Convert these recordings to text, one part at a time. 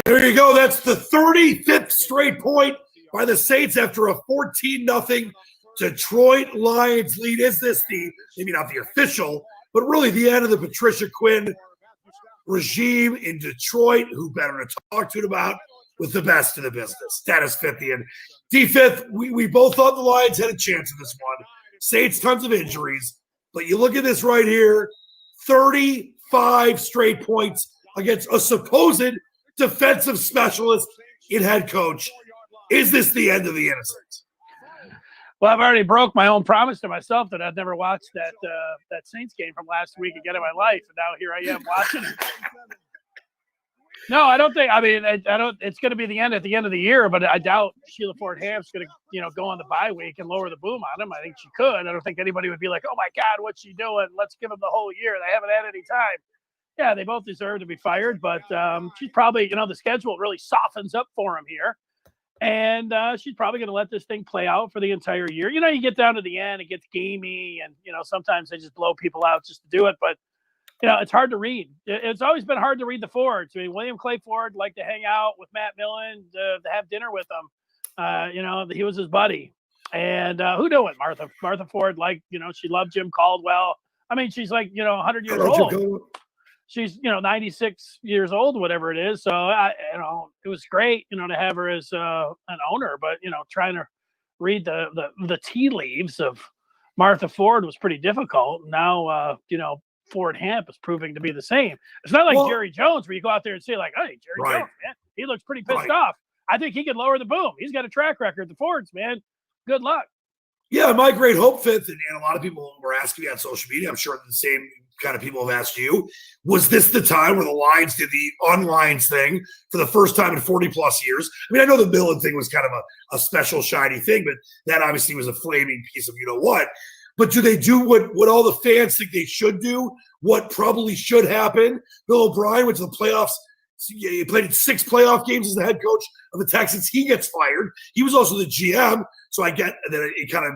There you go. That's the 35th straight point by the Saints after a 14-0 Detroit Lions lead. Is this maybe not the official, but really the end of the Patricia Quinn regime in Detroit? Who better to talk to it about with the best in the business? Dennis Fithian. D-Fifth, we both thought the Lions had a chance in this one. Saints, tons of injuries. But you look at this right here, 35 straight points against a supposed defensive specialist in head coach. Is this the end of the innocence? Well, I've already broke my own promise to myself that I'd never watched that Saints game from last week again in my life, and now here I am watching it. No, I don't think. I mean, I don't. It's going to be the end at the end of the year, but I doubt Sheila Ford Hamp's going to, go on the bye week and lower the boom on him. I think she could. I don't think anybody would be like, "Oh my God, what's she doing? Let's give him the whole year." They haven't had any time. Yeah, they both deserve to be fired, but she's probably, the schedule really softens up for him here. And she's probably going to let this thing play out for the entire year. You get down to the end, it gets gamey, and, sometimes they just blow people out just to do it. But, it's hard to read. It's always been hard to read the Fords. I mean, William Clay Ford liked to hang out with Matt Millen to have dinner with him. He was his buddy. And who knew it? Martha Ford, she loved Jim Caldwell. I mean, she's 100 years old. She's, 96 years old, whatever it is. So, it was great, to have her as an owner. But, trying to read the tea leaves of Martha Ford was pretty difficult. Now, Ford Hamp is proving to be the same. It's not like Jerry Jones where you go out there and say, hey, Jerry Jones, man, he looks pretty pissed off. I think he could lower the boom. He's got a track record. The Fords, man, good luck. Yeah, my great hope, Fifth, and a lot of people were asking me on social media, I'm sure the same kind of people have asked you, was this the time where the Lions did the unlines thing for the first time in 40-plus years? I mean, I know the Millen thing was kind of a special, shiny thing, but that obviously was a flaming piece of you-know-what. But do they do what all the fans think they should do, what probably should happen? Bill O'Brien went to the playoffs. He played in 6 playoff games as the head coach of the Texans. He gets fired. He was also the GM, so I get that it kind of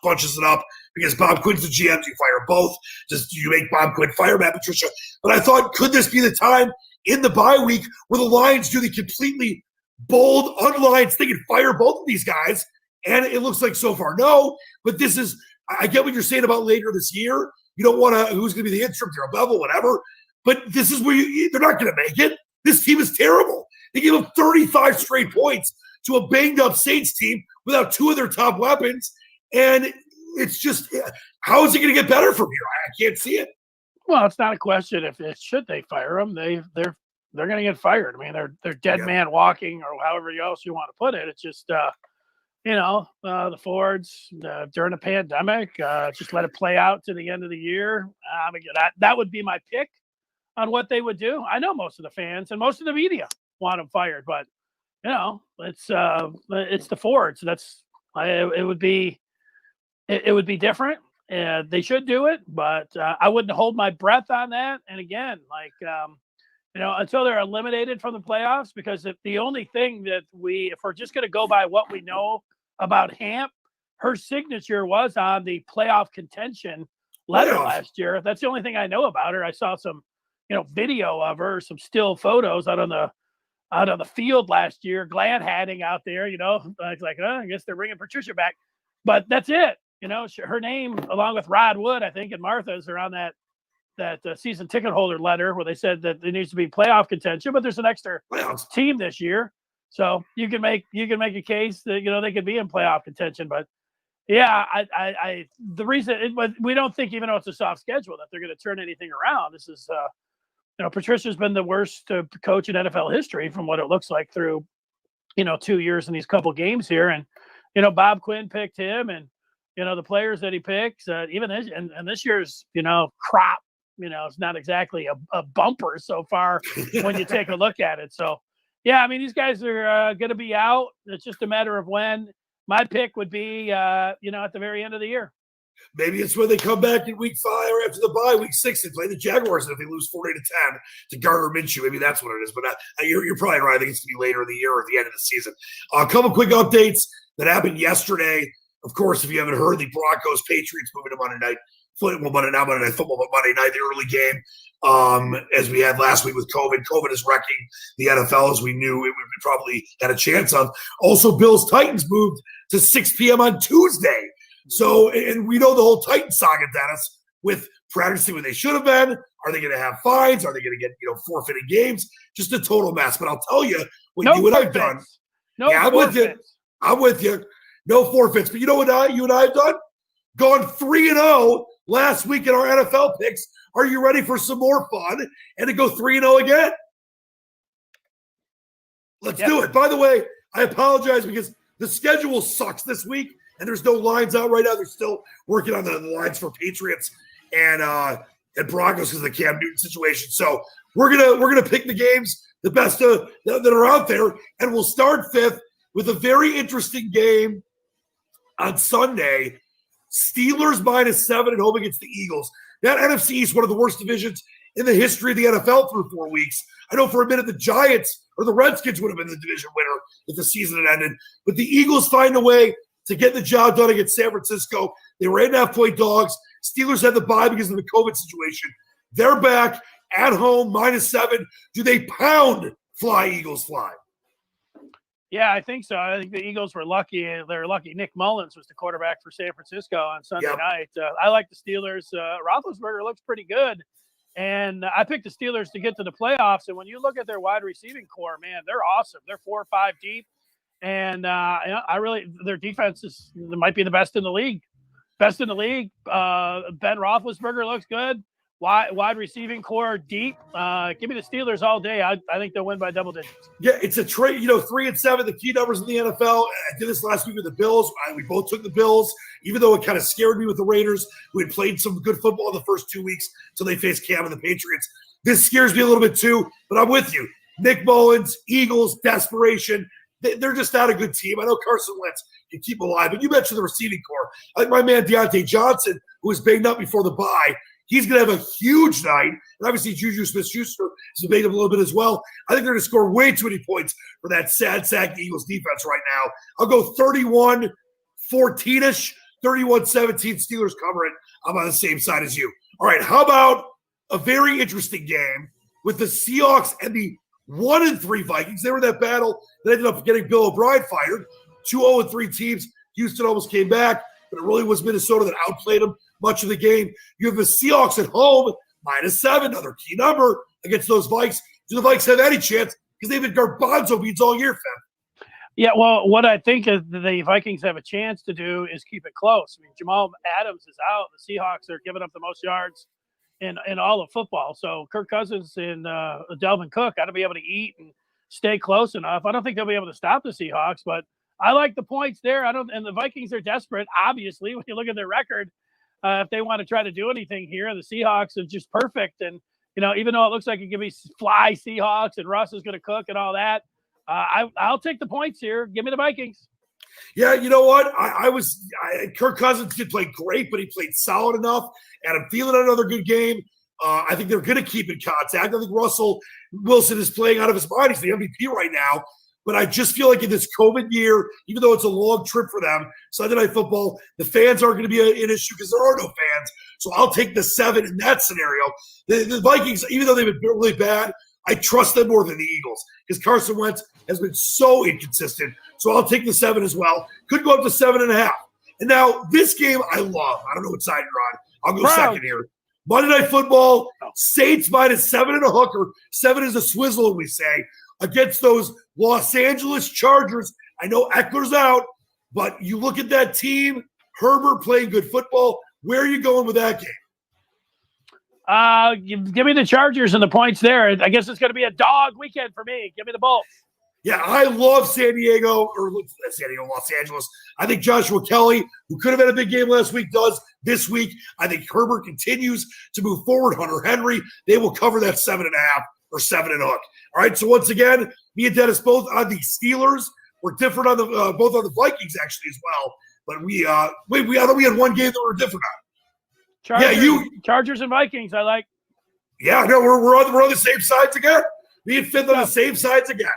bunches it up because Bob Quinn's the GM. You fire both. Just you make Bob Quinn fire Matt Patricia. But I thought, could this be the time in the bye week where the Lions do the completely bold, unlined thing and fire both of these guys? And it looks like so far no. But this is – I get what you're saying about later this year. You don't want to – who's going to be the interim, Darrell Bevel, whatever. But this is where they're not going to make it. This team is terrible. They gave up 35 straight points to a banged-up Saints team without 2 of their top weapons. And it's just – how is it going to get better from here? I can't see it. Well, it's not a question if should they fire them. They're going to get fired. I mean, they're dead man walking or however else you want to put it. It's just the Fords during the pandemic, just let it play out to the end of the year. That would be my pick on what they would do. I know most of the fans and most of the media want them fired, but it's the Fords. It would be different. They should do it, but I wouldn't hold my breath on that. And again, until they're eliminated from the playoffs, because if the only thing that if we're just going to go by what we know about Hamp, her signature was on the playoff contention letter last year. That's the only thing I know about her. I saw some, video of her, some still photos out on the field last year, glad hatting out there, I guess they're bringing Patricia back, but that's it. Her name, along with Rod Wood, I think, and Martha's are on that season ticket holder letter where they said that there needs to be playoff contention, but there's an extra team this year. So you can make a case that, they could be in playoff contention, but yeah, the reason we don't think, even though it's a soft schedule, that they're going to turn anything around. This is, Patricia's been the worst coach in NFL history from what it looks like through, 2 years in these couple games here. And, Bob Quinn picked him and, the players that he picks, even this, and this year's, crop, it's not exactly a bumper so far when you take a look at it. So, yeah, I mean, these guys are going to be out. It's just a matter of when. My pick would be, at the very end of the year. Maybe it's when they come back in week 5 or after the bye, week 6, and play the Jaguars. And if they lose 40-10 to Gardner Minshew, maybe that's what it is. But you're probably right. I think it's going to be later in the year or at the end of the season. A couple quick updates that happened yesterday. Of course, if you haven't heard, the Broncos-Patriots moving to Monday night football, but not Monday Night Football, but Monday night, the early game, as we had last week with COVID. COVID is wrecking the NFL, as we knew we probably had a chance of. Also, Bills-Titans moved to 6 p.m. on Tuesday. So, and we know the whole Titans saga, Dennis, with practicing when they should have been. Are they going to have fines? Are they going to get forfeited games? Just a total mess. But I'll tell you what you and I've done. I'm with you. I'm with you. No forfeits. But you know what you and I have done? Gone 3-0 last week in our NFL picks. Are you ready for some more fun and to go 3-0 again? Let's do it. By the way, I apologize because the schedule sucks this week and there's no lines out right now. They're still working on the lines for Patriots and Broncos because of the Cam Newton situation. So we're gonna pick the games, the best that are out there, and we'll start fifth with a very interesting game on Sunday. Steelers -7 at home against the Eagles. That NFC East, one of the worst divisions in the history of the NFL through 4 weeks. I know for a minute the Giants or the Redskins would have been the division winner if the season had ended. But the Eagles find a way to get the job done against San Francisco. They were 8.5-point dogs. Steelers had the bye because of the COVID situation. They're back at home, -7. Do they pound fly, Eagles fly? Yeah, I think so. I think the Eagles were lucky. They're lucky. Nick Mullins was the quarterback for San Francisco on Sunday night. I like the Steelers. Roethlisberger looks pretty good. And I picked the Steelers to get to the playoffs. And when you look at their wide receiving core, man, they're awesome. They're 4 or 5 deep. And their defense might be the best in the league. Best in the league. Ben Roethlisberger looks good. Wide receiving core deep. Give me the Steelers all day. I think they'll win by double digits. Yeah, it's a trade. 3-7, the key numbers in the NFL. I did this last week with the Bills. We both took the Bills, even though it kind of scared me with the Raiders, who had played some good football in the first 2 weeks until they faced Cam and the Patriots. This scares me a little bit too, but I'm with you. Nick Mullins, Eagles, desperation. They're just not a good team. I know Carson Wentz can keep alive, but you mentioned the receiving core. I think my man Deontay Johnson, who was banged up before the bye, he's going to have a huge night. And obviously, Juju Smith-Schuster has made him a little bit as well. I think they're going to score way too many points for that sad sack Eagles defense right now. I'll go 31-14-ish, 31-17 Steelers cover it. I'm on the same side as you. All right, how about a very interesting game with the Seahawks and the 1-3 Vikings? They were in that battle that ended up getting Bill O'Brien fired. 2 0-3 teams. Houston almost came back, but it really was Minnesota that outplayed them much of the game. You have the Seahawks at home, -7, another key number against those Vikes. Do the Vikes have any chance? Because they've been garbanzo beans all year, fam. Yeah, well, what I think is the Vikings have a chance to do is keep it close. I mean, Jamal Adams is out. The Seahawks are giving up the most yards in all of football. So Kirk Cousins and Delvin Cook got to be able to eat and stay close enough. I don't think they'll be able to stop the Seahawks, but I like the points there. And the Vikings are desperate, obviously, when you look at their record. If they want to try to do anything here, the Seahawks are just perfect. And, even though it looks like it could be fly Seahawks and Russ is going to cook and all that, I'll take the points here. Give me the Vikings. Yeah, you know what? Kirk Cousins did play great, but he played solid enough. Adam Thielen had another good game. I think they're going to keep in contact. I think Russell Wilson is playing out of his mind. He's the MVP right now. But I just feel like in this COVID year, even though it's a long trip for them, Sunday Night Football, the fans aren't going to be an issue because there are no fans. So I'll take the 7 in that scenario. The Vikings, even though they've been really bad, I trust them more than the Eagles because Carson Wentz has been so inconsistent. So I'll take the 7 as well. Could go up to 7.5. And now this game I love. I don't know what side you're on. I'll go second here. Monday Night Football, Saints -7 and a hooker. 7 is a swizzle, we say, against those Los Angeles Chargers. I know Eckler's out, but you look at that team, Herbert playing good football. Where are you going with that game? Give me the Chargers and the points there. I guess it's going to be a dog weekend for me. Give me the Bolts. Yeah, I love Los Angeles. I think Joshua Kelly, who could have had a big game last week, does this week. I think Herbert continues to move forward. Hunter Henry, they will cover that 7.5 or 7 and a hook. All right, so once again, me and Dennis both on the Steelers. We're different on the both on the Vikings actually as well. But I thought we had one game that we were different on. Chargers and Vikings. I like. Yeah, no, we're on the same sides again. Me and Fifth on the same sides again.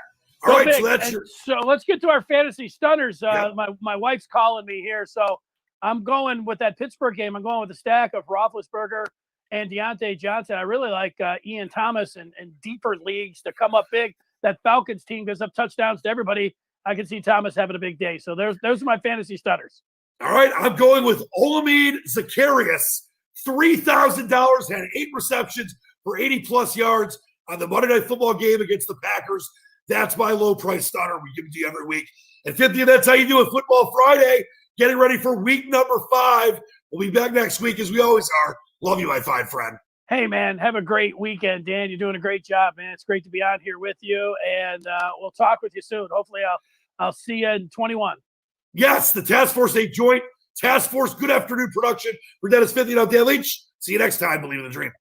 All right, so that's So let's get to our fantasy stunners. My wife's calling me here, so I'm going with that Pittsburgh game. I'm going with the stack of Roethlisberger and Deontay Johnson. I really like Ian Thomas and deeper leagues to come up big. That Falcons team gives up touchdowns to everybody. I can see Thomas having a big day. So those are my fantasy stunners. All right, I'm going with Olamide Zacchaeus, $3,000, had 8 receptions for 80-plus yards on the Monday Night Football game against the Packers. That's my low-price stunner. We give it to you every week. And 50, that's how you do it. Football Friday, getting ready for week number 5. We'll be back next week as we always are. Love you, my fine friend. Hey, man, have a great weekend, Dan. You're doing a great job, man. It's great to be on here with you, and we'll talk with you soon. Hopefully I'll see you in 21. Yes, the Task Force, a joint Task Force Good Afternoon production for Dennis Fithian. I'm Dan Leach. See you next time. Believe in the dream.